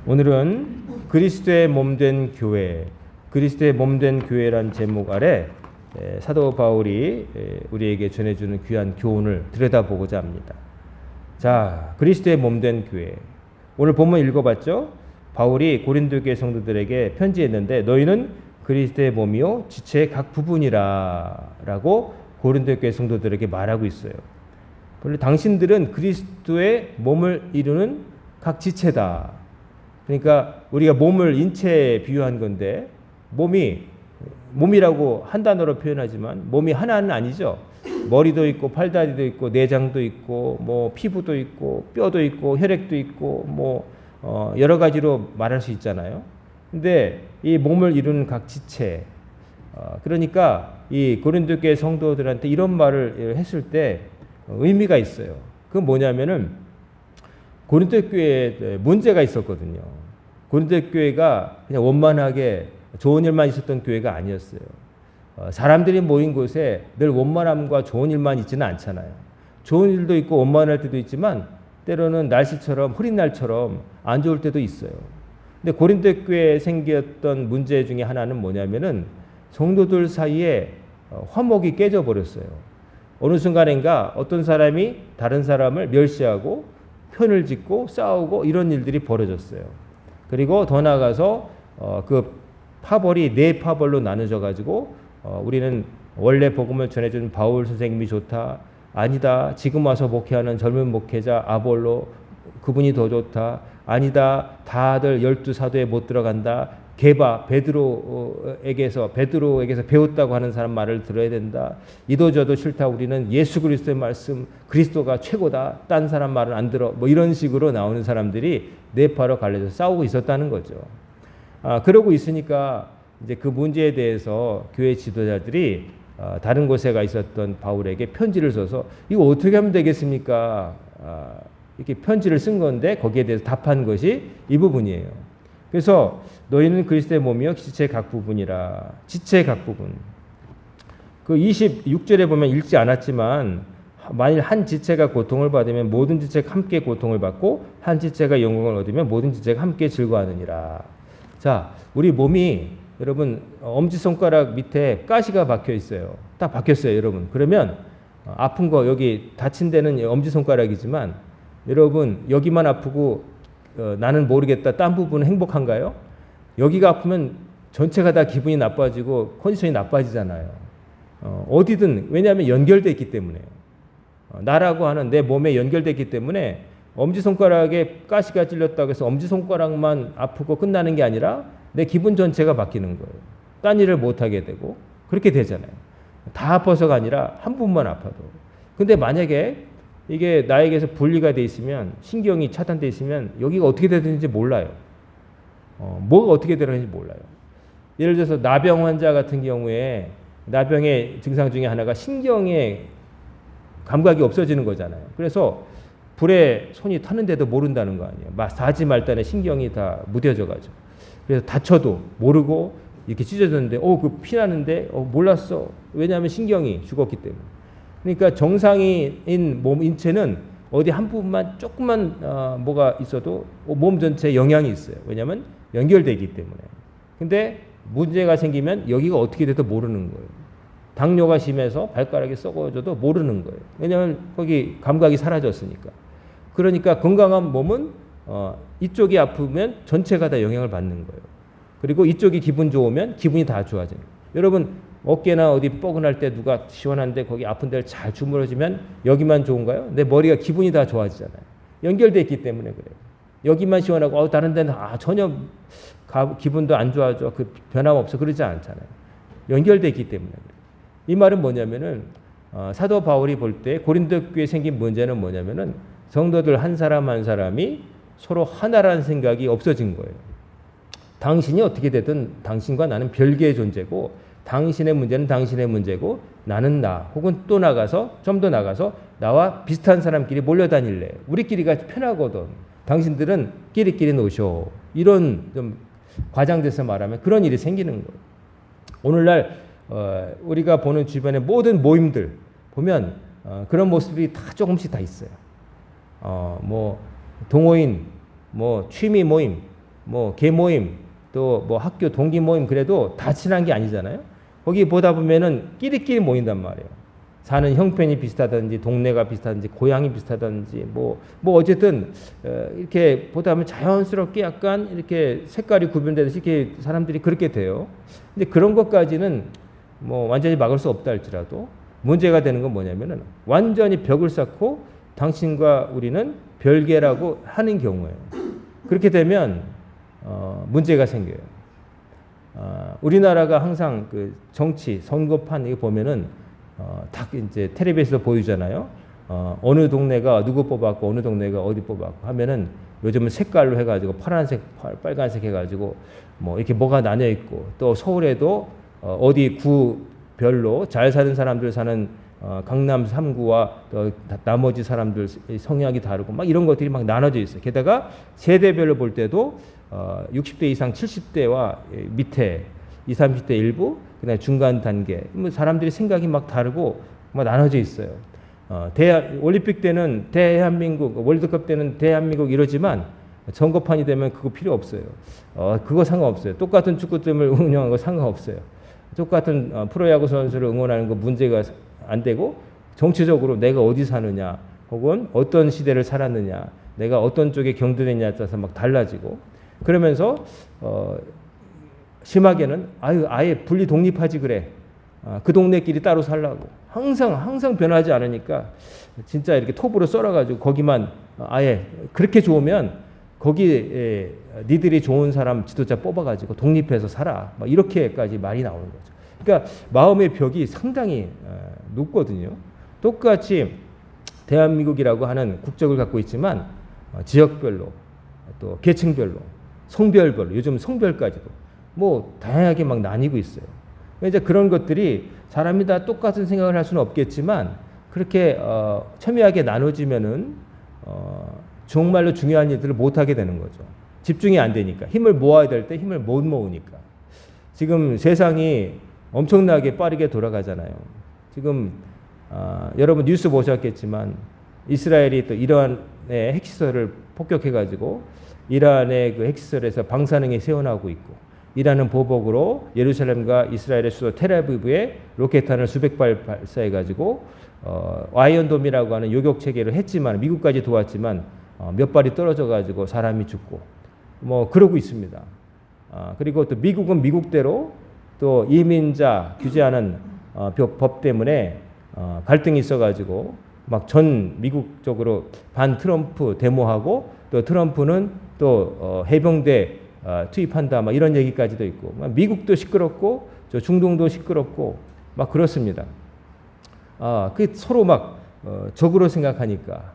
오늘은 그리스도의 몸된 교회, 그리스도의 몸된 교회란 제목 아래 사도 바울이 우리에게 전해주는 귀한 교훈을 들여다보고자 합니다. 자, 그리스도의 몸된 교회. 오늘 본문 읽어봤죠? 바울이 고린도 교회 성도들에게 편지했는데 너희는 그리스도의 몸이요 지체의 각 부분이라 라고 고린도 교회 성도들에게 말하고 있어요. 원래 당신들은 그리스도의 몸을 이루는 각 지체다. 그러니까 우리가 몸을 인체에 비유한 건데 몸이라고 한 단어로 표현하지만 몸이 하나는 아니죠. 머리도 있고 팔다리도 있고 내장도 있고 뭐 피부도 있고 뼈도 있고 혈액도 있고 여러 가지로 말할 수 있잖아요. 근데 이 몸을 이루는 각 지체, 그러니까 이 고린도 교회 성도들한테 이런 말을 했을 때 의미가 있어요. 그건 뭐냐면은 고린도 교회에 문제가 있었거든요. 고린도 교회가 그냥 원만하게 좋은 일만 있었던 교회가 아니었어요. 사람들이 모인 곳에 늘 원만함과 좋은 일만 있지는 않잖아요. 좋은 일도 있고 원만할 때도 있지만 때로는 날씨처럼 흐린 날처럼 안 좋을 때도 있어요. 근데 고린도 교회에 생겼던 문제 중에 하나는 뭐냐면은 성도들 사이에 화목이 깨져버렸어요. 어느 순간인가 어떤 사람이 다른 사람을 멸시하고 편을 짓고 싸우고 이런 일들이 벌어졌어요. 그리고 더 나아가서 그 파벌이 네 파벌로 나눠져 가지고 우리는 원래 복음을 전해준 바울 선생님이 좋다. 아니다. 지금 와서 목회하는 젊은 목회자 아볼로 그분이 더 좋다. 아니다. 다들 12사도에 못 들어간다. 베드로에게서 배웠다고 하는 사람 말을 들어야 된다. 이도저도 싫다. 우리는 예수 그리스도의 말씀 그리스도가 최고다. 딴 사람 말은 안 들어. 이런 식으로 나오는 사람들이 네파로 갈려서 싸우고 있었다는 거죠. 그러고 있으니까 이제 그 문제에 대해서 교회 지도자들이 다른 곳에 가 있었던 바울에게 편지를 써서 이거 어떻게 하면 되겠습니까? 이렇게 편지를 쓴 건데 거기에 대해서 답한 것이 이 부분이에요. 그래서 너희는 그리스도의 몸이요 지체의 각 부분이라. 지체의 각 부분. 그 26절에 보면 읽지 않았지만 만일 한 지체가 고통을 받으면 모든 지체가 함께 고통을 받고 한 지체가 영광을 얻으면 모든 지체가 함께 즐거워하느니라. 자, 우리 몸이 여러분 엄지손가락 밑에 가시가 박혀 있어요. 딱 박혔어요, 여러분. 그러면 아픈 거 여기 다친 데는 엄지손가락이지만 여러분 여기만 아프고 나는 모르겠다. 딴 부분은 행복한가요? 여기가 아프면 전체가 다 기분이 나빠지고 컨디션이 나빠지잖아요. 어디든 왜냐하면 연결되어 있기 때문에요. 나라고 하는 내 몸에 연결되어 있기 때문에 엄지손가락에 가시가 찔렸다고 해서 엄지손가락만 아프고 끝나는 게 아니라 내 기분 전체가 바뀌는 거예요. 딴 일을 못하게 되고 그렇게 되잖아요. 다 아파서가 아니라 한 부분만 아파도. 근데 만약에 이게 나에게서 분리가 돼 있으면 신경이 차단돼 있으면 여기가 어떻게 되는지 몰라요. 뭐가 어떻게 되는지 몰라요. 예를 들어서 나병 환자 같은 경우에 나병의 증상 중에 하나가 신경의 감각이 없어지는 거잖아요. 그래서 불에 손이 타는데도 모른다는 거 아니에요. 사지 말단에 신경이 다 무뎌져 가지고. 그래서 다쳐도 모르고 이렇게 찢어졌는데 그 피나는데 몰랐어. 왜냐하면 신경이 죽었기 때문에. 그러니까 정상인 몸 인체는 어디 한 부분만 조금만 뭐가 있어도 몸 전체에 영향이 있어요. 왜냐하면 연결되기 때문에. 근데 문제가 생기면 여기가 어떻게 돼도 모르는 거예요. 당뇨가 심해서 발가락이 썩어져도 모르는 거예요. 왜냐하면 거기 감각이 사라졌으니까. 그러니까 건강한 몸은 이쪽이 아프면 전체가 다 영향을 받는 거예요. 그리고 이쪽이 기분 좋으면 기분이 다 좋아져요. 여러분 어깨나 어디 뻐근할 때 누가 시원한데 거기 아픈 데를 잘 주물러주면 여기만 좋은가요? 내 머리가 기분이 다 좋아지잖아요. 연결되어 있기 때문에 그래요. 여기만 시원하고 다른 데는 전혀 기분도 안 좋아져. 그 변함없어. 그러지 않잖아요. 연결되어 있기 때문에 그래요. 이 말은 뭐냐면은 사도 바울이 볼 때 고린도 교회에 생긴 문제는 뭐냐면은 성도들 한 사람 한 사람이 서로 하나라는 생각이 없어진 거예요. 당신이 어떻게 되든 당신과 나는 별개의 존재고 당신의 문제는 당신의 문제고 나는 나 혹은 또 나가서 좀 더 나가서 나와 비슷한 사람끼리 몰려다닐래. 우리끼리가 편하거든. 당신들은 끼리끼리 노셔. 이런 좀 과장돼서 말하면 그런 일이 생기는 거예요. 오늘날 우리가 보는 주변의 모든 모임들 보면 그런 모습이 다 조금씩 다 있어요. 뭐 동호인, 뭐 취미 모임, 뭐 계모임, 또 뭐 학교 동기 모임 그래도 다 친한 게 아니잖아요. 거기 보다 보면은 끼리끼리 모인단 말이에요. 사는 형편이 비슷하든지 동네가 비슷하든지 고향이 비슷하든지 뭐 어쨌든 이렇게 보다 보면 자연스럽게 약간 이렇게 색깔이 구분되듯이 이렇게 사람들이 그렇게 돼요. 근데 그런 것까지는 뭐 완전히 막을 수 없다 할지라도 문제가 되는 건 뭐냐면은 완전히 벽을 쌓고 당신과 우리는 별개라고 하는 경우에요. 그렇게 되면 문제가 생겨요. 우리나라가 항상 그 정치 선거판 이거 보면은 딱 이제 텔레비에서 보이잖아요. 어느 동네가 누구 뽑았고 어느 동네가 어디 뽑았고 하면은 요즘은 색깔로 해가지고 파란색, 빨간색 해가지고 뭐 이렇게 뭐가 나뉘어 있고 또 서울에도 어디 구별로 잘 사는 사람들 사는 강남 3구와 또 나머지 사람들 성향이 다르고 막 이런 것들이 막 나눠져 있어요. 게다가 세대별로 볼 때도 60대 이상 70대와 밑에 20, 30대 일부 그다음에 중간 단계 뭐 사람들이 생각이 막 다르고 막 나눠져 있어요. 올림픽 때는 대한민국, 월드컵 때는 대한민국 이러지만 선거판이 되면 그거 필요 없어요. 그거 상관없어요. 똑같은 축구팀을 운영하는 거 상관없어요. 똑같은 프로야구 선수를 응원하는 거 문제가 안 되고 정치적으로 내가 어디 사느냐 혹은 어떤 시대를 살았느냐 내가 어떤 쪽에 경도됐냐에 따라서 막 달라지고 그러면서 심하게는 아예 분리 독립하지 그래. 그 동네끼리 따로 살라고. 항상 변하지 않으니까 진짜 이렇게 톱으로 썰어가지고 거기만 아예 그렇게 좋으면 거기 니들이 좋은 사람 지도자 뽑아가지고 독립해서 살아. 막 이렇게까지 말이 나오는 거죠. 그러니까 마음의 벽이 상당히 높거든요. 똑같이 대한민국이라고 하는 국적을 갖고 있지만 지역별로 또 계층별로 성별별로 요즘 성별까지도 뭐 다양하게 막 나뉘고 있어요. 이제 그런 것들이 사람이 다 똑같은 생각을 할 수는 없겠지만 그렇게 첨예하게 나눠지면은 정말로 중요한 일들을 못 하게 되는 거죠. 집중이 안 되니까 힘을 모아야 될 때 힘을 못 모으니까 지금 세상이 엄청나게 빠르게 돌아가잖아요. 지금 여러분 뉴스 보셨겠지만 이스라엘이 또 이란의 핵시설을 폭격해가지고 이란의 그 핵시설에서 방사능이 새어나오고 있고 이란은 보복으로 예루살렘과 이스라엘의 수도 텔아비브에 로켓탄을 수백 발 발사해가지고 아이언돔이라고 하는 요격 체계를 했지만 미국까지 도왔지만 몇 발이 떨어져가지고 사람이 죽고 뭐 그러고 있습니다. 그리고 또 미국은 미국대로 또 이민자 규제하는 법 때문에 갈등이 있어가지고 막 전 미국적으로 반 트럼프 데모하고 또 트럼프는 또 해병대 투입한다 막 이런 얘기까지도 있고 미국도 시끄럽고 저 중동도 시끄럽고 막 그렇습니다. 그 서로 막 적으로 생각하니까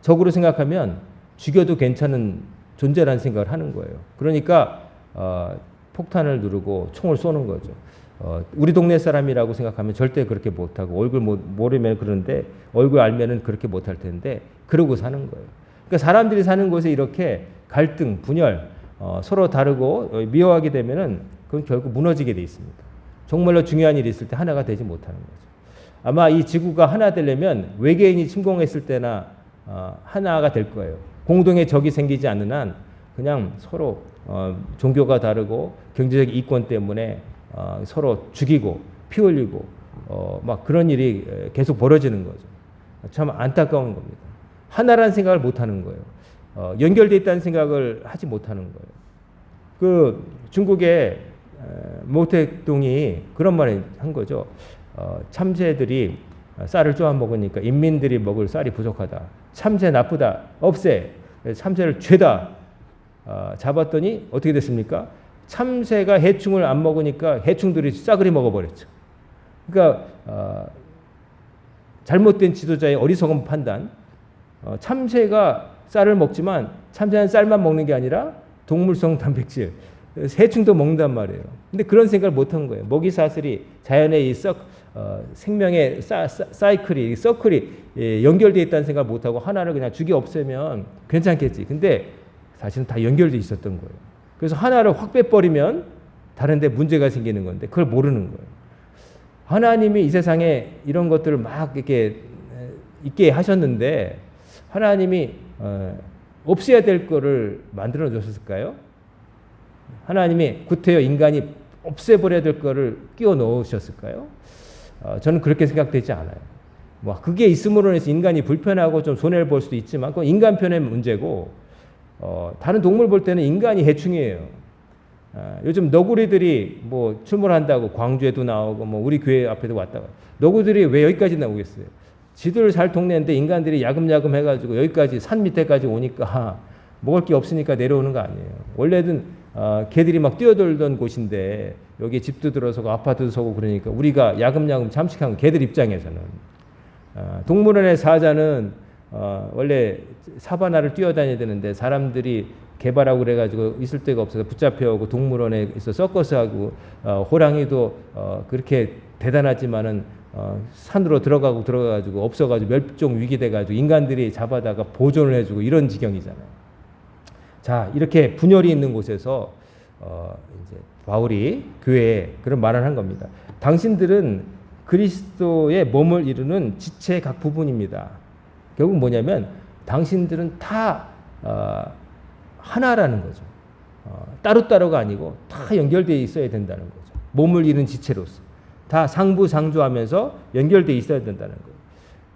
적으로 생각하면 죽여도 괜찮은 존재라는 생각을 하는 거예요. 그러니까 폭탄을 누르고 총을 쏘는 거죠. 우리 동네 사람이라고 생각하면 절대 그렇게 못하고 얼굴 모르면 그러는데 얼굴 알면은 그렇게 못할 텐데 그러고 사는 거예요. 그러니까 사람들이 사는 곳에 이렇게 갈등, 분열, 서로 다르고 미워하게 되면은 그건 결국 무너지게 돼 있습니다. 정말로 중요한 일이 있을 때 하나가 되지 못하는 거죠. 아마 이 지구가 하나 되려면 외계인이 침공했을 때나 하나가 될 거예요. 공동의 적이 생기지 않는 한 그냥 서로 종교가 다르고 경제적 이권 때문에 서로 죽이고 피 흘리고 막 그런 일이 계속 벌어지는 거죠. 참 안타까운 겁니다. 하나라는 생각을 못 하는 거예요. 연결되어 있다는 생각을 하지 못하는 거예요. 그 중국의 모택동이 그런 말을 한 거죠. 참새들이 쌀을 쪼아 먹으니까 인민들이 먹을 쌀이 부족하다. 참새 나쁘다. 없애. 참새를 죄다 잡았더니 어떻게 됐습니까? 참새가 해충을 안 먹으니까 해충들이 싸그리 먹어버렸죠. 그러니까 잘못된 지도자의 어리석은 판단. 참새가 쌀을 먹지만 참새는 쌀만 먹는 게 아니라 동물성 단백질, 해충도 먹는단 말이에요. 근데 그런 생각을 못한 거예요. 먹이 사슬이 자연의 이 생명의 사이클이 서클이 연결되어 있다는 생각을 못하고 하나를 그냥 죽이 없애면 괜찮겠지. 근데 사실은 다 연결되어 있었던 거예요. 그래서 하나를 확 빼버리면 다른 데 문제가 생기는 건데 그걸 모르는 거예요. 하나님이 이 세상에 이런 것들을 막 이렇게 있게 하셨는데 하나님이 없애야 될 거를 만들어 줬을까요? 하나님이 구태여 인간이 없애버려야 될 거를 끼워 넣으셨을까요? 저는 그렇게 생각되지 않아요. 뭐 그게 있음으로 해서 인간이 불편하고 좀 손해를 볼 수도 있지만 그건 인간 편의 문제고 다른 동물 볼 때는 인간이 해충이에요. 요즘 너구리들이 뭐 출몰한다고 광주에도 나오고 뭐 우리 교회 앞에도 왔다가 너구리들이 왜 여기까지 나오겠어요? 지들 살 동네인데 인간들이 야금야금 해가지고 여기까지 산 밑에까지 오니까 먹을 게 없으니까 내려오는 거 아니에요. 원래는 개들이 막 뛰어들던 곳인데 여기 집도 들어서고 아파트도 서고 그러니까 우리가 야금야금 잠식한 거 개들 입장에서는 동물원의 사자는 원래 사바나를 뛰어다녀야 되는데 사람들이 개발하고 그래가지고 있을 데가 없어서 붙잡혀오고 동물원에 있어 서커스하고 호랑이도 그렇게 대단하지만은 산으로 들어가가지고 없어가지고 멸종 위기돼가지고 인간들이 잡아다가 보존을 해주고 이런 지경이잖아요. 자, 이렇게 분열이 있는 곳에서 이제 바울이 교회에 그런 말을 한 겁니다. 당신들은 그리스도의 몸을 이루는 지체의 각 부분입니다. 결국 뭐냐면 당신들은 다 하나라는 거죠. 따로따로가 아니고 다 연결되어 있어야 된다는 거죠. 몸을 이루는 지체로서 다 상부상조하면서 연결되어 있어야 된다는 거예요.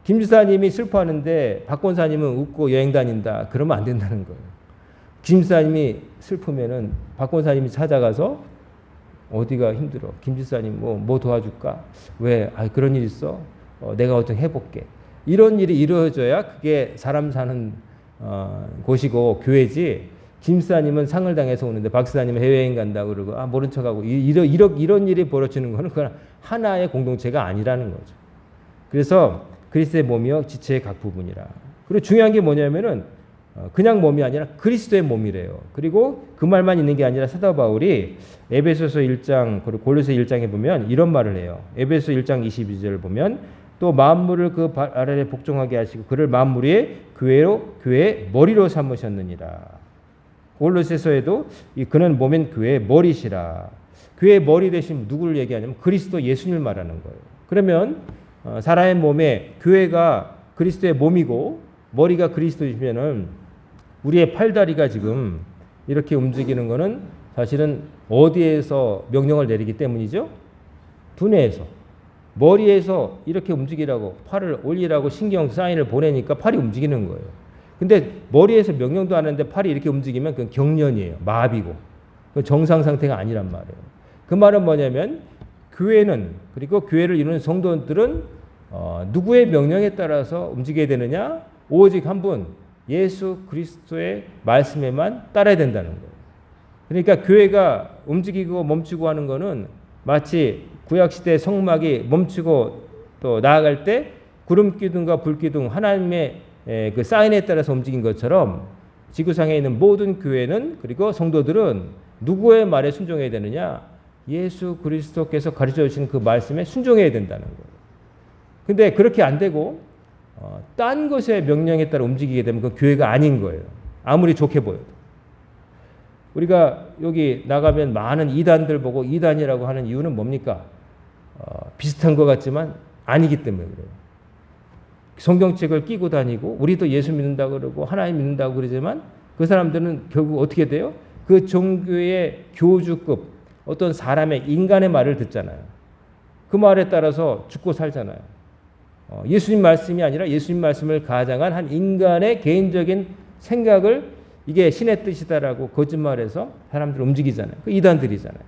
김 지사님이 슬퍼하는데 박 권사님은 웃고 여행 다닌다. 그러면 안 된다는 거예요. 김 지사님이 슬프면은 박 권사님이 찾아가서 어디가 힘들어? 김 지사님 뭐 도와줄까? 왜? 그런 일 있어? 내가 어떻게 해볼게. 이런 일이 이루어져야 그게 사람 사는 곳이고 교회지. 김 지사님은 상을 당해서 오는데 박 지사님은 해외여행 간다고 그러고 모른 척하고 이런 일이 벌어지는 거는 그건 하나의 공동체가 아니라는 거죠. 그래서 그리스도의 몸이요 지체의 각 부분이라. 그리고 중요한 게 뭐냐면은 그냥 몸이 아니라 그리스도의 몸이래요. 그리고 그 말만 있는 게 아니라 사도 바울이 에베소서 1장 그리고 골로새 1장에 보면 이런 말을 해요. 에베소 1장 22절을 보면 또 만물을 그 발 아래에 복종하게 하시고 그를 만물 위에 교회의 머리로 삼으셨느니라. 골로새서에도 그는 몸인 교회의 머리시라. 교회의 머리 대신 누구를 얘기하냐면 그리스도 예수님을 말하는 거예요. 그러면 사람의 몸에 교회가 그리스도의 몸이고 머리가 그리스도이면은 우리의 팔다리가 지금 이렇게 움직이는 거는 사실은 어디에서 명령을 내리기 때문이죠? 두뇌에서. 머리에서 이렇게 움직이라고 팔을 올리라고 신경 사인을 보내니까 팔이 움직이는 거예요. 근데 머리에서 명령도 안 하는데 팔이 이렇게 움직이면 그건 경련이에요. 마비고. 그건 정상 상태가 아니란 말이에요. 그 말은 뭐냐면 교회는 그리고 교회를 이루는 성도들은 누구의 명령에 따라서 움직여야 되느냐? 오직 한 분 예수 그리스도의 말씀에만 따라야 된다는 거예요. 그러니까 교회가 움직이고 멈추고 하는 거는 마치 구약시대 성막이 멈추고 또 나아갈 때 구름기둥과 불기둥 하나님의 그 사인에 따라서 움직인 것처럼 지구상에 있는 모든 교회는 그리고 성도들은 누구의 말에 순종해야 되느냐? 예수 그리스도께서 가르쳐 주신 그 말씀에 순종해야 된다는 거예요. 근데 그렇게 안 되고 딴 것의 명령에 따라 움직이게 되면 그 교회가 아닌 거예요. 아무리 좋게 보여도. 우리가 여기 나가면 많은 이단들 보고 이단이라고 하는 이유는 뭡니까? 비슷한 것 같지만 아니기 때문에 그래요. 성경책을 끼고 다니고 우리도 예수 믿는다고 그러고 하나님 믿는다고 그러지만 그 사람들은 결국 어떻게 돼요? 그 종교의 교주급 어떤 사람의 인간의 말을 듣잖아요. 그 말에 따라서 죽고 살잖아요. 예수님 말씀이 아니라 예수님 말씀을 가장한 한 인간의 개인적인 생각을 이게 신의 뜻이다라고 거짓말해서 사람들을 움직이잖아요. 그 이단들이잖아요.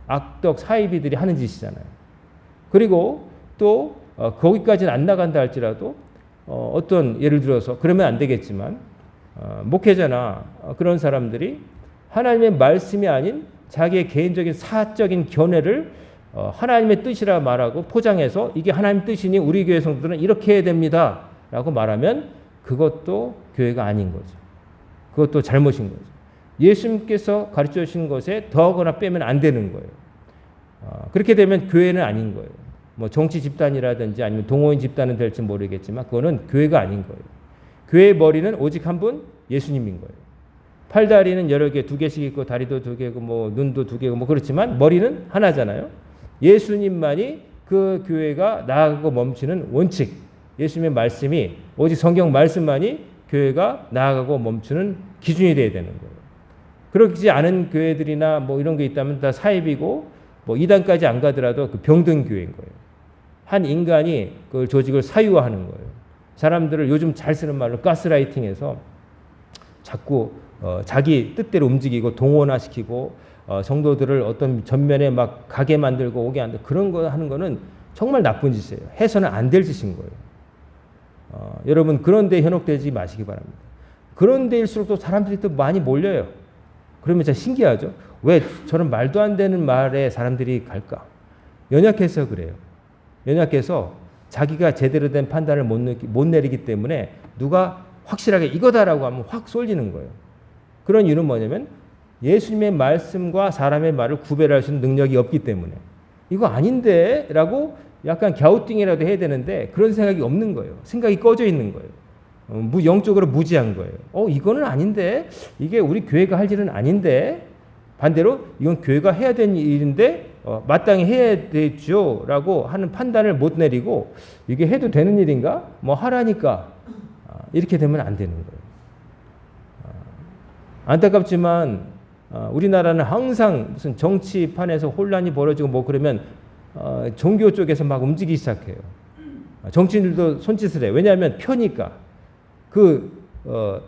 악덕 사이비들이 하는 짓이잖아요. 그리고 또 거기까지는 안 나간다 할지라도 어떤 예를 들어서 그러면 안 되겠지만 목회자나 그런 사람들이 하나님의 말씀이 아닌 자기의 개인적인 사적인 견해를 하나님의 뜻이라 말하고 포장해서 이게 하나님 뜻이니 우리 교회 성도들은 이렇게 해야 됩니다 라고 말하면 그것도 교회가 아닌 거죠. 그것도 잘못인 거죠. 예수님께서 가르쳐 주신 것에 더하거나 빼면 안 되는 거예요. 그렇게 되면 교회는 아닌 거예요. 뭐 정치 집단이라든지 아니면 동호인 집단은 될지 모르겠지만 그거는 교회가 아닌 거예요. 교회의 머리는 오직 한 분 예수님인 거예요. 팔다리는 여러 개, 2개씩 있고 다리도 2개고 뭐 눈도 2개고 뭐 그렇지만 머리는 하나잖아요. 예수님만이 그 교회가 나아가고 멈추는 원칙. 예수님의 말씀이 오직 성경 말씀만이 교회가 나아가고 멈추는 기준이 돼야 되는 거예요. 그렇지 않은 교회들이나 뭐 이런 게 있다면 다 사입이고 뭐 이단까지 안 가더라도 그 병든 교회인 거예요. 한 인간이 그 조직을 사유화하는 거예요. 사람들을 요즘 잘 쓰는 말로 가스라이팅해서 자꾸 자기 뜻대로 움직이고 동원화시키고 성도들을 어떤 전면에 막 가게 만들고 오게 한다. 그런 거 하는 거는 정말 나쁜 짓이에요. 해서는 안 될 짓인 거예요. 여러분 그런 데 현혹되지 마시기 바랍니다. 그런 데일수록 또 사람들이 또 많이 몰려요. 그러면 진짜 신기하죠. 왜 저런 말도 안 되는 말에 사람들이 갈까? 연약해서 그래요. 연약해서 자기가 제대로 된 판단을 못 내리기 때문에 누가 확실하게 이거다라고 하면 확 쏠리는 거예요. 그런 이유는 뭐냐면 예수님의 말씀과 사람의 말을 구별할 수 있는 능력이 없기 때문에 이거 아닌데 라고 약간 갸우뚱이라도 해야 되는데 그런 생각이 없는 거예요. 생각이 꺼져 있는 거예요. 영적으로 무지한 거예요. 이거는 아닌데 이게 우리 교회가 할 일은 아닌데 반대로 이건 교회가 해야 되는 일인데 마땅히 해야 되죠 라고 하는 판단을 못 내리고 이게 해도 되는 일인가? 뭐 하라니까 이렇게 되면 안 되는 거예요. 안타깝지만 우리나라는 항상 무슨 정치판에서 혼란이 벌어지고 뭐 그러면 종교 쪽에서 막 움직이기 시작해요. 정치인들도 손짓을 해요. 왜냐하면 표니까 그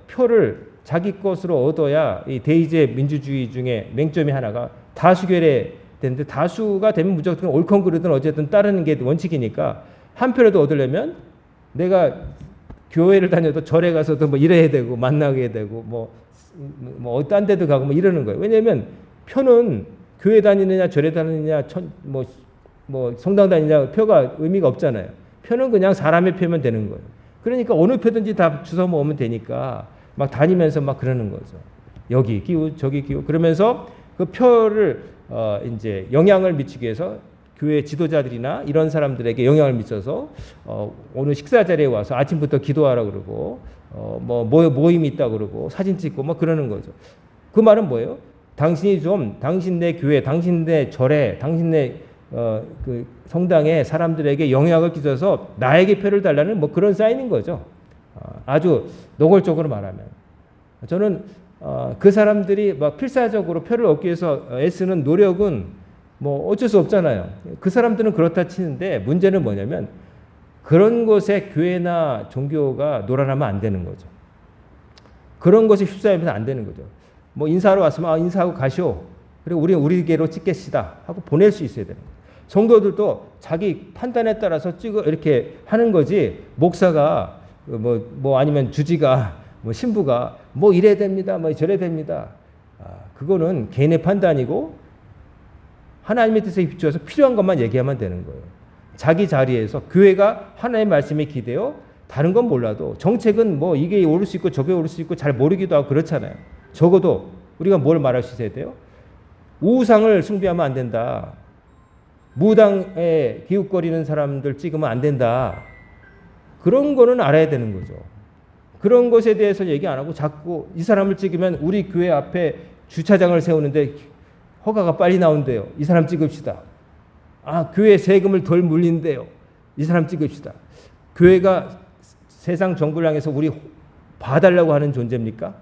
표를 자기 것으로 얻어야 이 대의제 민주주의 중에 맹점이 하나가 다수결에 되는데 다수가 되면 무조건 옳건 그르든 어쨌든 따르는 게 원칙이니까 한 표라도 얻으려면 내가 교회를 다녀도 절에 가서도 뭐 이래야 되고 만나게 되고 뭐 딴 데도 가고 뭐 이러는 거예요. 왜냐하면 표는 교회 다니느냐 절에 다니느냐 뭐 성당 다니느냐 표가 의미가 없잖아요. 표는 그냥 사람의 표면 되는 거예요. 그러니까 어느 표든지 다 주워 모으면 되니까 막 다니면서 막 그러는 거죠. 여기 기우 저기 기우 그러면서 그 표를 이제 영향을 미치기 위해서 교회 지도자들이나 이런 사람들에게 영향을 미쳐서 오늘 식사 자리에 와서 아침부터 기도하라 그러고 뭐 모임이 있다 그러고 사진 찍고 뭐 그러는 거죠. 그 말은 뭐예요? 당신이 좀 당신네 교회, 당신네 절에, 당신네 그 성당에 사람들에게 영향을 끼쳐서 나에게 표를 달라는 뭐 그런 사인인 거죠. 아주 노골적으로 말하면 저는 그 사람들이 막 필사적으로 표를 얻기 위해서 애쓰는 노력은 뭐 어쩔 수 없잖아요. 그 사람들은 그렇다 치는데 문제는 뭐냐면 그런 곳에 교회나 종교가 놀아나면 안 되는 거죠. 그런 것에 휩싸이면서 안 되는 거죠. 뭐 인사하러 왔으면 인사하고 가시오. 그리고 우리게로 찍겠시다 하고 보낼 수 있어야 되는 거예요. 성도들도 자기 판단에 따라서 이렇게 하는 거지. 목사가 뭐 아니면 주지가 뭐 신부가 뭐 이래야 됩니다. 뭐 저래야 됩니다. 그거는 개인의 판단이고 하나님의 뜻에 비추어서 필요한 것만 얘기하면 되는 거예요. 자기 자리에서 교회가 하나님의 말씀에 기대어 다른 건 몰라도 정책은 뭐 이게 오를 수 있고 저게 오를 수 있고 잘 모르기도 하고 그렇잖아요. 적어도 우리가 뭘 말할 수 있어야 돼요? 우상을 숭배하면 안 된다. 무당에 기웃거리는 사람들 찍으면 안 된다. 그런 거는 알아야 되는 거죠. 그런 것에 대해서 얘기 안 하고 자꾸 이 사람을 찍으면 우리 교회 앞에 주차장을 세우는데 허가가 빨리 나온대요. 이 사람 찍읍시다. 교회 세금을 덜 물린대요. 이 사람 찍읍시다. 교회가 세상 정부를 향해서 우리 봐달라고 하는 존재입니까?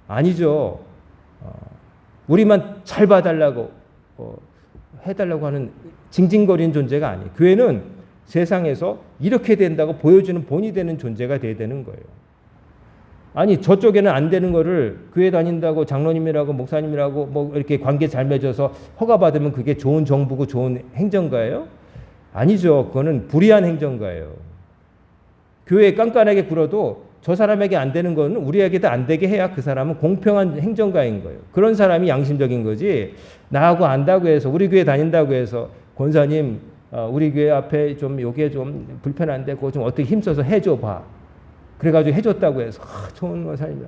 아니죠. 우리만 잘 봐달라고 해달라고 하는 징징거리는 존재가 아니에요. 교회는 세상에서 이렇게 된다고 보여주는 본이 되는 존재가 돼야 되는 거예요. 아니 저쪽에는 안 되는 거를 교회 다닌다고 장로님이라고 목사님이라고 뭐 이렇게 관계 잘 맺어서 허가 받으면 그게 좋은 정부고 좋은 행정가예요? 아니죠. 그거는 불의한 행정가예요. 교회에 깐깐하게 굴어도 저 사람에게 안 되는 거는 우리에게도 안 되게 해야 그 사람은 공평한 행정가인 거예요. 그런 사람이 양심적인 거지. 나하고 안다고 해서 우리 교회 다닌다고 해서 권사님 우리 교회 앞에 좀 요게 좀 불편한데 그거 좀 어떻게 힘써서 해줘 봐. 그래가지고 해줬다고 해서 좋은 거 살면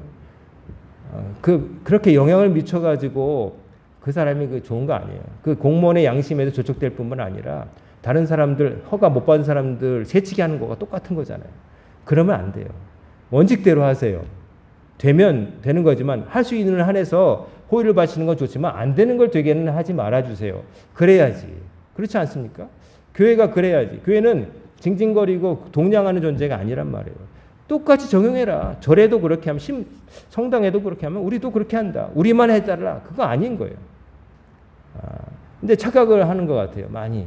그렇게 영향을 미쳐가지고 그 사람이 그 좋은 거 아니에요. 그 공무원의 양심에도 저촉될 뿐만 아니라 다른 사람들 허가 못 받은 사람들 세치게 하는 거가 똑같은 거잖아요. 그러면 안 돼요. 원칙대로 하세요. 되면 되는 거지만 할 수 있는 한에서 호의를 바치는 건 좋지만 안 되는 걸 되게는 하지 말아주세요. 그래야지. 그렇지 않습니까? 교회가 그래야지. 교회는 징징거리고 동냥하는 존재가 아니란 말이에요. 똑같이 적용해라. 절에도 그렇게 하면 성당에도 그렇게 하면 우리도 그렇게 한다. 우리만 해달라. 그거 아닌 거예요. 근데 착각을 하는 것 같아요. 많이.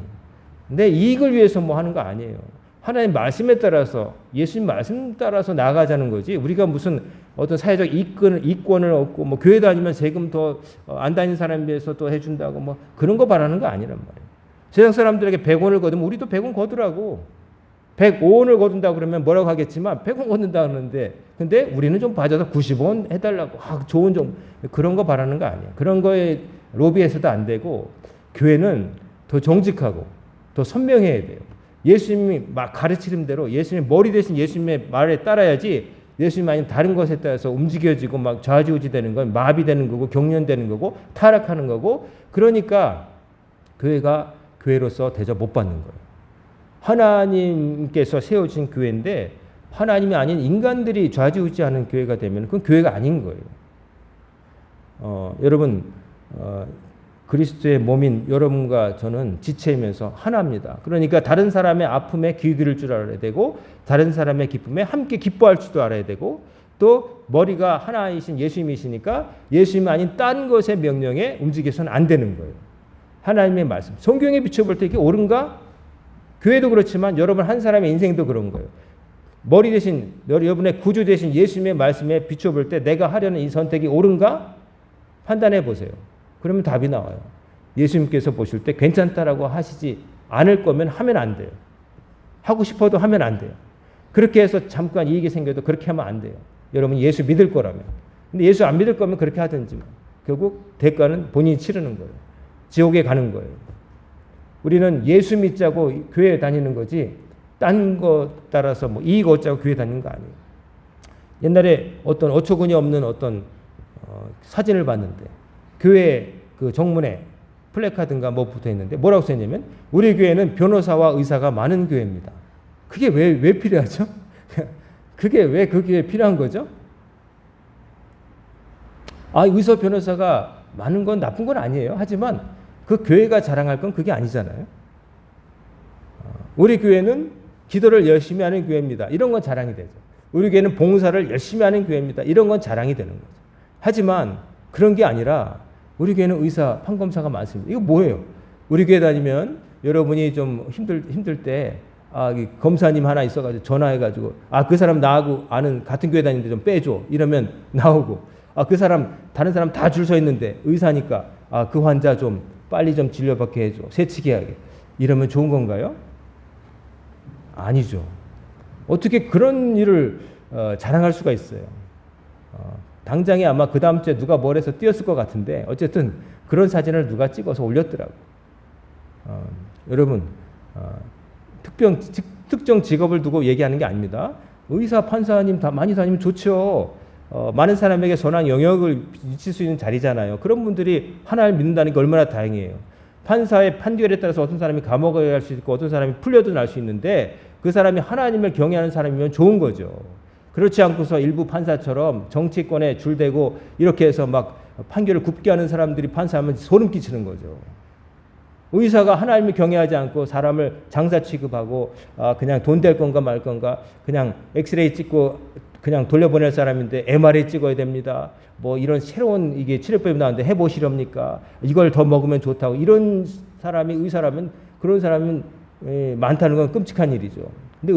내 이익을 위해서 뭐 하는 거 아니에요. 하나님 말씀에 따라서 예수님 말씀 따라서 나아가자는 거지. 우리가 무슨 어떤 사회적 이권을 얻고 뭐 교회 다니면 세금 더 안 다니는 사람에 비해서 또 해준다고 뭐 그런 거 바라는 거 아니란 말이에요. 세상 사람들에게 100원을 거두면 우리도 100원 거두라고. 105원을 거둔다 그러면 뭐라고 하겠지만 100원 거둔다 하는데 근데 우리는 좀 봐줘서 90원 해달라고. 좋은 좀 그런 거 바라는 거 아니에요. 그런 거에 로비해서도 안 되고 교회는 더 정직하고 더 선명해야 돼요. 예수님이 막 가르치는 대로 예수님 머리 대신 예수님의 말에 따라야지 예수님 아닌 다른 것에 따라서 움직여지고 막 좌지우지 되는 건 마비되는 거고 경련되는 거고 타락하는 거고 그러니까 교회가 교회로서 대접 못 받는 거예요. 하나님께서 세워진 교회인데 하나님이 아닌 인간들이 좌지우지하는 교회가 되면 그건 교회가 아닌 거예요. 여러분 그리스도의 몸인 여러분과 저는 지체이면서 하나입니다. 그러니까 다른 사람의 아픔에 귀 기울일 줄 알아야 되고 다른 사람의 기쁨에 함께 기뻐할 줄도 알아야 되고 또 머리가 하나이신 예수님이시니까 예수님 아닌 딴 것의 명령에 움직여서는 안 되는 거예요. 하나님의 말씀. 성경에 비춰볼 때 이게 옳은가? 교회도 그렇지만 여러분 한 사람의 인생도 그런 거예요. 머리 대신 여러분의 구주 대신 예수님의 말씀에 비춰볼 때 내가 하려는 이 선택이 옳은가? 판단해 보세요. 그러면 답이 나와요. 예수님께서 보실 때 괜찮다라고 하시지 않을 거면 하면 안 돼요. 하고 싶어도 하면 안 돼요. 그렇게 해서 잠깐 이익이 생겨도 그렇게 하면 안 돼요. 여러분 예수 믿을 거라면. 근데 예수 안 믿을 거면 그렇게 하든지. 결국 대가는 본인이 치르는 거예요. 지옥에 가는 거예요. 우리는 예수 믿자고 교회에 다니는 거지 딴 거 따라서 뭐 이익 얻자고 교회 다니는 거 아니에요. 옛날에 어떤 어처구니 없는 어떤 사진을 봤는데 교회 그 정문에 플래카드인가 뭐 붙어 있는데 뭐라고 써 있냐면 우리 교회는 변호사와 의사가 많은 교회입니다. 그게 왜 필요하죠? 그게 왜 그 교회에 필요한 거죠? 의사 변호사가 많은 건 나쁜 건 아니에요. 하지만 그 교회가 자랑할 건 그게 아니잖아요. 우리 교회는 기도를 열심히 하는 교회입니다. 이런 건 자랑이 되죠. 우리 교회는 봉사를 열심히 하는 교회입니다. 이런 건 자랑이 되는 거죠. 하지만 그런 게 아니라 우리 교회는 의사, 판검사가 많습니다. 이거 뭐예요? 우리 교회 다니면 여러분이 좀 힘들 때 검사님 하나 있어가지고 전화해가지고 그 사람 나하고 아는 같은 교회 다니는데 좀 빼줘 이러면 나오고 그 사람 다른 사람 다 줄 서 있는데 의사니까 그 환자 좀 빨리 좀 진료받게 해줘 새치기 하게 이러면 좋은 건가요? 아니죠. 어떻게 그런 일을 자랑할 수가 있어요? 당장에 아마 그 다음 주에 누가 뭘 해서 띄었을 것 같은데 어쨌든 그런 사진을 누가 찍어서 올렸더라고. 여러분 특정 직업을 두고 얘기하는 게 아닙니다. 의사, 판사님 다 많이 다니면 좋죠. 많은 사람에게 선한 영역을 미칠 수 있는 자리잖아요. 그런 분들이 하나님을 믿는다는 게 얼마나 다행이에요. 판사의 판결에 따라서 어떤 사람이 감옥에 갈 수 있고 어떤 사람이 풀려도 날 수 있는데 그 사람이 하나님을 경외하는 사람이면 좋은 거죠. 그렇지 않고서 일부 판사처럼 정치권에 줄대고 이렇게 해서 막 판결을 굽게 하는 사람들이 판사하면 소름 끼치는 거죠. 의사가 하나님을 경외하지 않고 사람을 장사 취급하고 그냥 돈 될 건가 말 건가 그냥 엑스레이 찍고 그냥 돌려보낼 사람인데 MRI 찍어야 됩니다. 뭐 이런 새로운 이게 치료법이 나왔는데 해보시렵니까? 이걸 더 먹으면 좋다고 이런 사람이 의사라면 그런 사람은 많다는 건 끔찍한 일이죠. 근데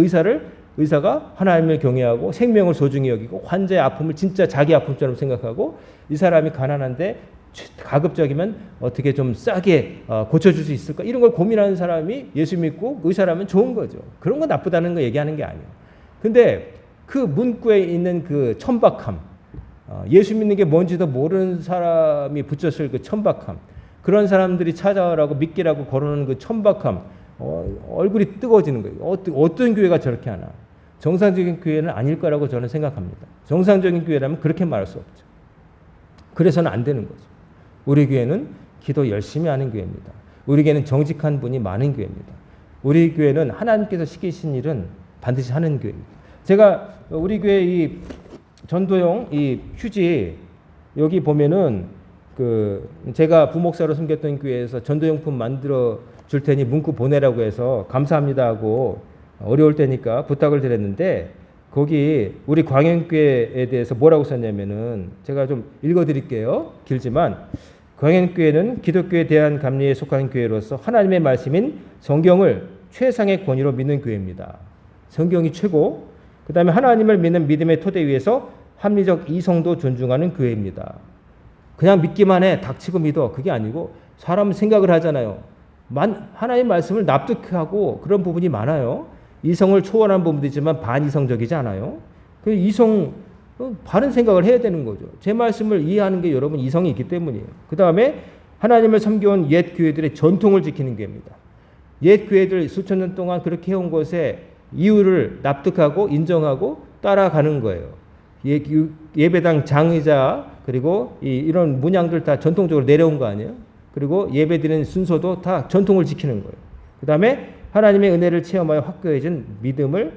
의사가 하나님을 경외하고 생명을 소중히 여기고 환자의 아픔을 진짜 자기 아픔처럼 생각하고 이 사람이 가난한데 가급적이면 어떻게 좀 싸게 고쳐줄 수 있을까 이런 걸 고민하는 사람이 예수 믿고 의사라면 좋은 거죠. 그런 거 나쁘다는 거 얘기하는 게 아니에요. 근데 그 문구에 있는 그 천박함 예수 믿는 게 뭔지도 모르는 사람이 붙였을 그 천박함 그런 사람들이 찾아오라고 믿기라고 거르는 그 천박함 얼굴이 뜨거워지는 거예요. 어떤 교회가 저렇게 하나. 정상적인 교회는 아닐 거라고 저는 생각합니다. 정상적인 교회라면 그렇게 말할 수 없죠. 그래서는 안 되는 거죠. 우리 교회는 기도 열심히 하는 교회입니다. 우리 교회는 정직한 분이 많은 교회입니다. 우리 교회는 하나님께서 시키신 일은 반드시 하는 교회입니다. 제가 우리 교회 이 전도용 이 휴지 여기 보면은 제가 부목사로 섬겼던 교회에서 전도용품 만들어 줄 테니 문구 보내라고 해서 감사합니다 하고 어려울 때니까 부탁을 드렸는데 거기 우리 광현교회에 대해서 뭐라고 썼냐면은 제가 좀 읽어드릴게요. 길지만 광현교회는 기독교에 대한 감리에 속한 교회로서 하나님의 말씀인 성경을 최상의 권위로 믿는 교회입니다. 성경이 최고. 그 다음에 하나님을 믿는 믿음의 토대 위에서 합리적 이성도 존중하는 교회입니다. 그냥 믿기만 해. 닥치고 믿어. 그게 아니고 사람은 생각을 하잖아요. 하나님의 말씀을 납득하고 그런 부분이 많아요. 이성을 초월한 부분도 있지만 반이성적이지 않아요. 그 바른 생각을 해야 되는 거죠. 제 말씀을 이해하는 게 여러분 이성이 있기 때문이에요. 그 다음에 하나님을 섬겨온 옛 교회들의 전통을 지키는 교회입니다. 옛 교회들 수천 년 동안 그렇게 해온 것에 이유를 납득하고 인정하고 따라가는 거예요. 예배당 장의자 그리고 이런 문양들 다 전통적으로 내려온 거 아니에요? 그리고 예배드리는 순서도 다 전통을 지키는 거예요. 그 다음에 하나님의 은혜를 체험하여 확고해진 믿음을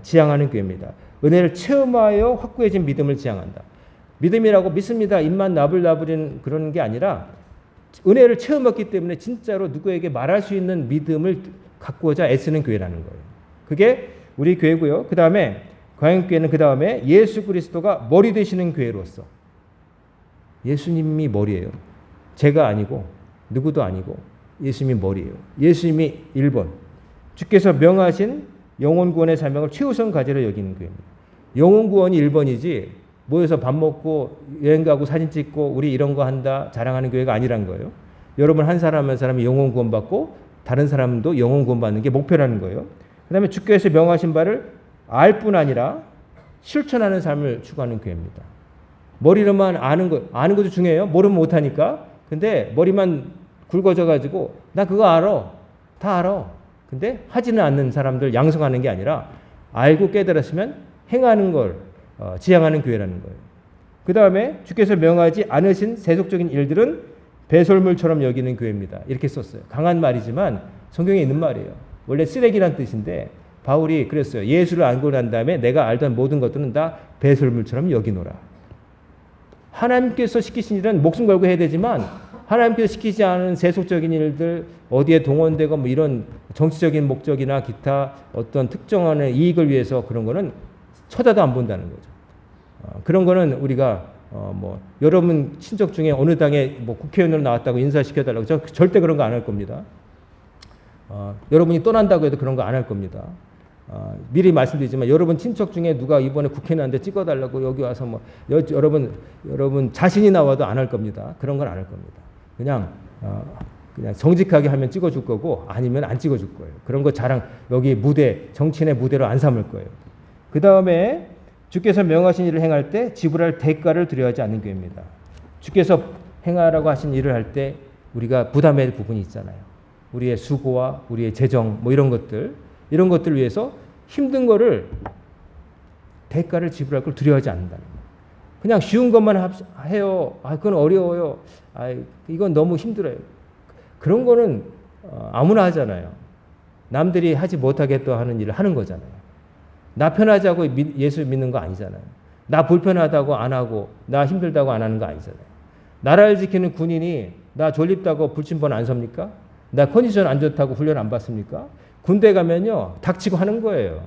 지향하는 교회입니다. 은혜를 체험하여 확고해진 믿음을 지향한다. 믿음이라고 믿습니다. 입만 나불나불인 그런 게 아니라 은혜를 체험했기 때문에 진짜로 누구에게 말할 수 있는 믿음을 갖고자 애쓰는 교회라는 거예요. 그게 우리 교회고요. 그 다음에 광양교회는 그 다음에 예수 그리스도가 머리 되시는 교회로서 예수님이 머리예요. 제가 아니고 누구도 아니고 예수님이 머리예요. 예수님이 1번. 주께서 명하신 영혼구원의 사명을 최우선 과제로 여기는 교회입니다. 영혼구원이 1번이지 모여서 밥 먹고 여행 가고 사진 찍고 우리 이런 거 한다 자랑하는 교회가 아니란 거예요. 여러분 한 사람 한 사람이 영혼구원 받고 다른 사람도 영혼구원 받는 게 목표라는 거예요. 그 다음에 주께서 명하신 바를 알 뿐 아니라 실천하는 삶을 추구하는 교회입니다. 머리로만 아는 것도 중요해요. 모르면 못하니까. 근데 머리만 굵어져 가지고 나 그거 알아. 다 알아. 근데 하지는 않는 사람들 양성하는 게 아니라 알고 깨달았으면 행하는 걸 지향하는 교회라는 거예요. 그 다음에 주께서 명하지 않으신 세속적인 일들은 배설물처럼 여기는 교회입니다. 이렇게 썼어요. 강한 말이지만 성경에 있는 말이에요. 원래 쓰레기란 뜻인데 바울이 그랬어요. 예수를 알고 난 다음에 내가 알던 모든 것들은 다 배설물처럼 여기노라. 하나님께서 시키신 일은 목숨 걸고 해야 되지만 하나님께서 시키지 않은 세속적인 일들 어디에 동원되고 뭐 이런 정치적인 목적이나 기타 어떤 특정한 이익을 위해서 그런 거는 쳐다도 안 본다는 거죠. 그런 거는 우리가 여러분 친척 중에 어느 당에 뭐 국회의원으로 나왔다고 인사시켜달라고 절대 그런 거 안 할 겁니다. 여러분이 떠난다고 해도 그런 거 안 할 겁니다. 미리 말씀드리지만 여러분 친척 중에 누가 이번에 국회 나왔는데 찍어달라고 여기 와서 여러분 자신이 나와도 안 할 겁니다. 그런 건 안 할 겁니다. 그냥 정직하게 하면 찍어줄 거고 아니면 안 찍어줄 거예요. 그런 거 자랑 여기 정치인의 무대로 안 삼을 거예요. 그 다음에 주께서 명하신 일을 행할 때 지불할 대가를 두려워하지 않는 교회입니다. 주께서 행하라고 하신 일을 할 때 우리가 부담할 부분이 있잖아요. 우리의 수고와 우리의 재정 이런 것들 위해서 힘든 거를 대가를 지불할 걸 두려워하지 않는다는 거예요. 그냥 쉬운 것만 해요. 그건 어려워요. 이건 너무 힘들어요. 그런 거는 아무나 하잖아요. 남들이 하지 못하게 또 하는 일을 하는 거잖아요. 나 편하자고 예수 믿는 거 아니잖아요. 나 불편하다고 안 하고 나 힘들다고 안 하는 거 아니잖아요. 나라를 지키는 군인이 나 졸립다고 불침번 안 섭니까? 나 컨디션 안 좋다고 훈련 안 받습니까? 군대 가면요 닥치고 하는 거예요.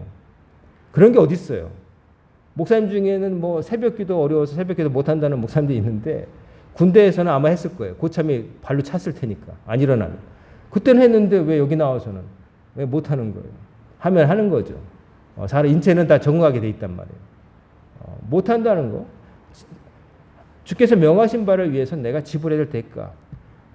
그런 게 어디 있어요? 목사님 중에는 새벽기도 어려워서 새벽기도 못 한다는 목사님도 있는데 군대에서는 아마 했을 거예요. 고참이 발로 찼을 테니까 안 일어나면. 그때는 했는데 왜 여기 나와서는 왜 못 하는 거예요? 하면 하는 거죠. 사람 인체는 다 적응하게 돼 있단 말이에요. 못 한다는 거. 주께서 명하신 바를 위해서 내가 지불해야 될 대가.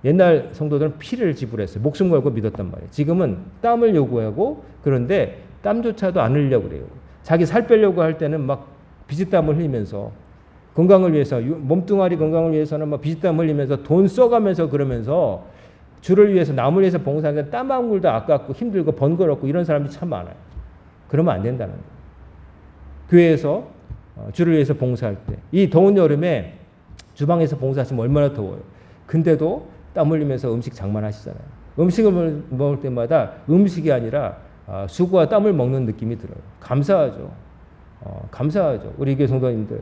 옛날 성도들은 피를 지불했어요. 목숨 걸고 믿었단 말이에요. 지금은 땀을 요구하고 그런데 땀조차도 안 흘려고 그래요. 자기 살 빼려고 할 때는 막 비지땀을 흘리면서 건강을 위해서 몸뚱아리 건강을 위해서는 비지땀 흘리면서 돈 써가면서 그러면서 주를 위해서 남을 위해서 봉사하는데 땀 한 굴도 아깝고 힘들고 번거롭고 이런 사람이 참 많아요. 그러면 안 된다는 거예요. 교회에서 주를 위해서 봉사할 때 이 더운 여름에 주방에서 봉사하시면 얼마나 더워요. 근데도 땀 흘리면서 음식 장만하시잖아요. 음식을 먹을 때마다 음식이 아니라 수고와 땀을 먹는 느낌이 들어요. 감사하죠. 감사하죠. 우리 교회 성도님들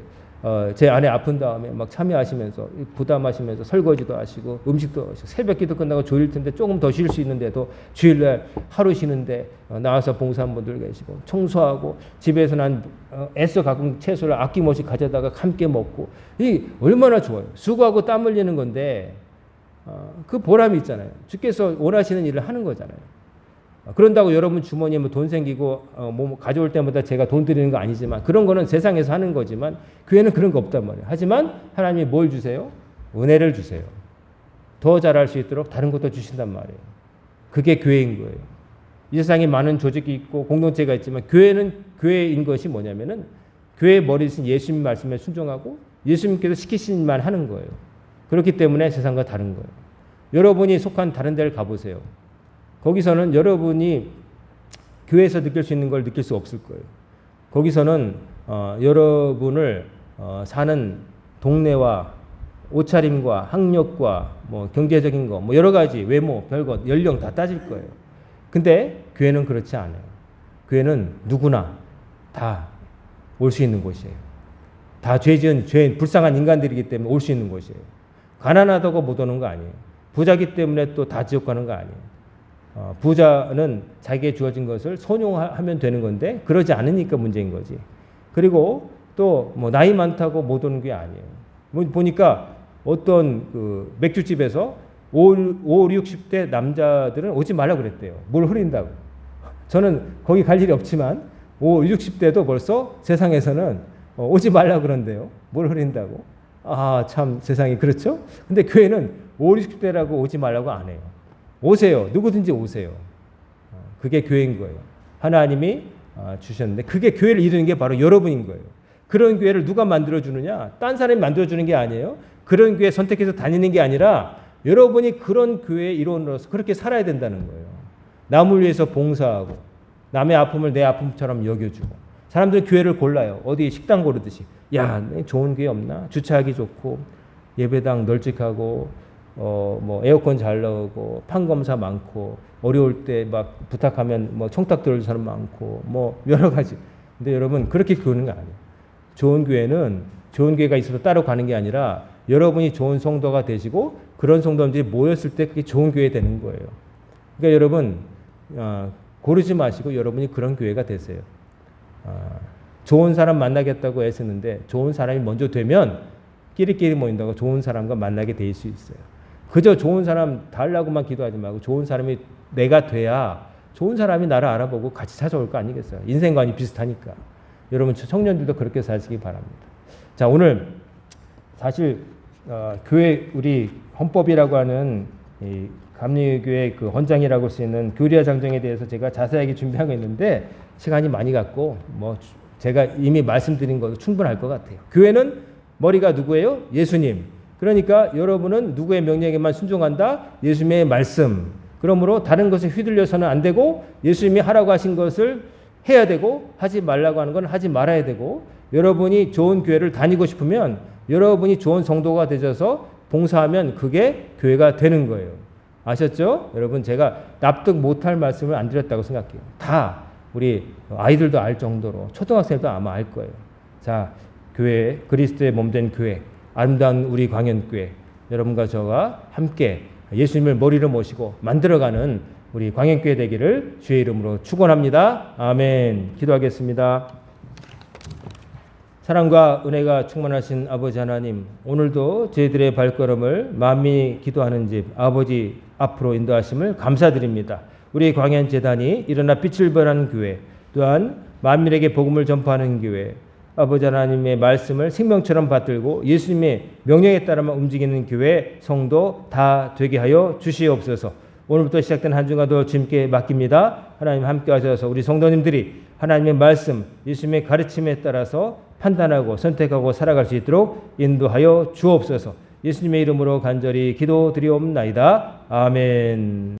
제 아내 아픈 다음에 막 참여하시면서 부담하시면서 설거지도 하시고 음식도 하시고 새벽기도 끝나고 조일 텐데 조금 더 쉴 수 있는데도 주일날 하루 쉬는데 나와서 봉사한 분들 계시고 청소하고 집에서 난 애써 가끔 채소를 아낌없이 가져다가 함께 먹고 이 얼마나 좋아요. 수고하고 땀 흘리는 건데 그 보람이 있잖아요. 주께서 원하시는 일을 하는 거잖아요. 그런다고 여러분 주머니에 뭐 돈 생기고 뭐 가져올 때마다 제가 돈 드리는 거 아니지만 그런 거는 세상에서 하는 거지만 교회는 그런 거 없단 말이에요. 하지만 하나님이 뭘 주세요? 은혜를 주세요. 더 잘할 수 있도록 다른 것도 주신단 말이에요. 그게 교회인 거예요. 이 세상에 많은 조직이 있고 공동체가 있지만 교회는 교회인 것이 뭐냐면은 교회의 머리신 예수님 말씀에 순종하고 예수님께서 시키신 말 하는 거예요. 그렇기 때문에 세상과 다른 거예요. 여러분이 속한 다른 데를 가보세요. 거기서는 여러분이 교회에서 느낄 수 있는 걸 느낄 수 없을 거예요. 거기서는 여러분을 사는 동네와 옷차림과 학력과 뭐 경제적인 거, 뭐 여러 가지 외모, 별것, 연령 다 따질 거예요. 근데 교회는 그렇지 않아요. 교회는 누구나 다 올 수 있는 곳이에요. 다 죄 불쌍한 인간들이기 때문에 올 수 있는 곳이에요. 가난하다고 못 오는 거 아니에요. 부자기 때문에 또 다 지옥 가는 거 아니에요. 부자는 자기에게 주어진 것을 선용하면 되는 건데 그러지 않으니까 문제인 거지. 그리고 또 뭐 나이 많다고 못 오는 게 아니에요. 보니까 어떤 그 맥주집에서 5, 60대 남자들은 오지 말라고 그랬대요. 뭘 흐린다고. 저는 거기 갈 일이 없지만 5, 60대도 벌써 세상에서는 오지 말라고 그런대요. 뭘 흐린다고. 아, 참 세상이 그렇죠? 근데 교회는 5, 60대라고 오지 말라고 안 해요. 오세요. 누구든지 오세요. 그게 교회인 거예요. 하나님이 주셨는데 그게 교회를 이루는 게 바로 여러분인 거예요. 그런 교회를 누가 만들어주느냐? 딴 사람이 만들어주는 게 아니에요. 그런 교회 선택해서 다니는 게 아니라 여러분이 그런 교회의 일원으로서 그렇게 살아야 된다는 거예요. 남을 위해서 봉사하고 남의 아픔을 내 아픔처럼 여겨주고 사람들은 교회를 골라요. 어디 식당 고르듯이. 야, 좋은 교회 없나? 주차하기 좋고 예배당 널찍하고 뭐 에어컨 잘 나오고 판검사 많고 어려울 때 막 부탁하면 뭐 청탁 들을 사람 많고 뭐 여러 가지. 근데 여러분 그렇게 교회는 거 아니에요. 좋은 교회는 좋은 교회가 있어서 따로 가는 게 아니라 여러분이 좋은 성도가 되시고 그런 성도들이 모였을 때 그게 좋은 교회 되는 거예요. 그러니까 여러분 고르지 마시고 여러분이 그런 교회가 되세요. 좋은 사람 만나겠다고 애쓰는데 좋은 사람이 먼저 되면 끼리끼리 모인다고 좋은 사람과 만나게 될 수 있어요. 그저 좋은 사람 달라고만 기도하지 말고 좋은 사람이 내가 돼야 좋은 사람이 나를 알아보고 같이 찾아올 거 아니겠어요. 인생관이 비슷하니까. 여러분 청년들도 그렇게 사시기 바랍니다. 자, 오늘 사실 교회 우리 헌법이라고 하는 이 감리교회 그 헌장이라고 쓰이는 교리와 장정에 대해서 제가 자세하게 준비하고 있는데 시간이 많이 갔고 뭐 제가 이미 말씀드린 것도 충분할 것 같아요. 교회는 머리가 누구예요? 예수님. 그러니까 여러분은 누구의 명령에만 순종한다? 예수님의 말씀. 그러므로 다른 것에 휘둘려서는 안 되고 예수님이 하라고 하신 것을 해야 되고 하지 말라고 하는 건 하지 말아야 되고 여러분이 좋은 교회를 다니고 싶으면 여러분이 좋은 성도가 되셔서 봉사하면 그게 교회가 되는 거예요. 아셨죠? 여러분 제가 납득 못할 말씀을 안 드렸다고 생각해요. 다 우리 아이들도 알 정도로 초등학생도 아마 알 거예요. 자, 교회, 그리스도의 몸된 교회, 아름다운 우리 광연교회, 여러분과 저와 함께 예수님을 머리로 모시고 만들어가는 우리 광연교회 되기를 주의 이름으로 축원합니다. 아멘. 기도하겠습니다. 사랑과 은혜가 충만하신 아버지 하나님, 오늘도 저희들의 발걸음을 만민이 기도하는 집 아버지 앞으로 인도하심을 감사드립니다. 우리 광연재단이 일어나 빛을 발하는 교회, 또한 만민에게 복음을 전파하는 교회, 아버지 하나님의 말씀을 생명처럼 받들고 예수님의 명령에 따라만 움직이는 교회 성도 다 되게 하여 주시옵소서. 오늘부터 시작된 한 주간도 주님께 맡깁니다. 하나님 함께 하셔서 우리 성도님들이 하나님의 말씀, 예수님의 가르침에 따라서 판단하고 선택하고 살아갈 수 있도록 인도하여 주옵소서. 예수님의 이름으로 간절히 기도드리옵나이다. 아멘.